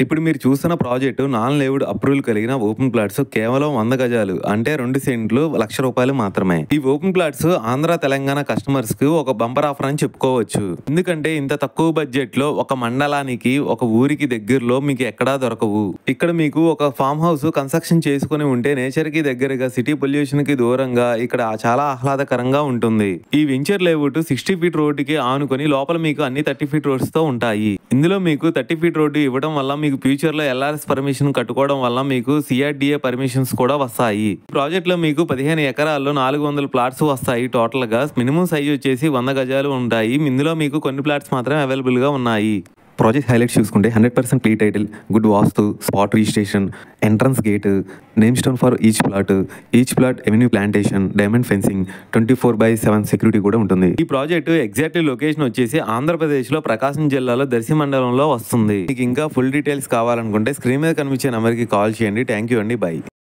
ఇప్పుడు మీరు చూస్తున్న ప్రాజెక్టు నాన్ లేవుడ్ అప్రూవల్ కలిగిన ఓపెన్ ప్లాట్స్ కేవలం 100 గజాలు అంటే 2 సెంట్లు ₹1,00,000 మాత్రమే. ఈ open plots Andhra Telangana customers కు ఒక బంపర్ ఆఫర్ అని చెప్పుకోవచ్చు. ఎందుకంటే ఇంత తక్కువ బడ్జెట్ లో ఒక మండలానికి ఒక ఊరికి దగ్గరలో మీకు ఎక్కడా దొరకవు. ఇక్కడ మీకు ఒక ఫామ్ హౌస్ కన్స్ట్రక్షన్ చేసుకుని ఉంటే నేచర్ కి దగ్గరగా సిటీ పొల్యూషన్ కి దూరంగా ఇక్కడ చాలా ఆహ్లాదకరంగా ఉంటుంది. ఈ వెంచర్ లేఅవుట్ 60 ఫీట్ రోడ్డుకి ఆనుకొని లోపల మీకు అన్ని 30 ఫీట్ రోడ్స్ తో ఉంటాయి. ఇందులో మీకు 30 ఫీట్ రోడ్డు ఇవ్వడం వల్ల మీకు ఫ్యూచర్ లో ఎల్ఆర్ఎస్ పర్మిషన్ కట్టుకోవడం వల్ల మీకు సిఆర్డిఏ పర్మిషన్స్ కూడా వస్తాయి. ప్రాజెక్ట్ లో మీకు 15 ఎకరాల్లో 400 ప్లాట్స్ వస్తాయి. టోటల్ గా మినిమం సైజ్ వచ్చేసి 100 గజాలు ఉంటాయి. ఇందులో మీకు కొన్ని ప్లాట్స్ మాత్రమే అవైలబుల్ గా ఉన్నాయి. ప్రాజెక్ట్ హైలైట్స్ చూసుకుంటే 100% pre title, good vastu, spot registration, entrance gate, name stone for each plot avenue plantation, diamond fencing, 24/7 security కూడా ఉంటుంది. ఈ ప్రాజెక్ట్ ఎగ్జాక్ట్ లొకేషన్ వచ్చేసి ఆంధ్రప్రదేశ్ లో ప్రకాశం జిల్లాలో దర్శి మండలంలో వస్తుంది. మీకు ఇంకా ఫుల్ డీటెయిల్స్ కావాలనుకుంటే స్క్రీన్ మీద కనిపించే నెంబర్ కి కాల్ చేయండి. థ్యాంక్ యూ అండి. బై.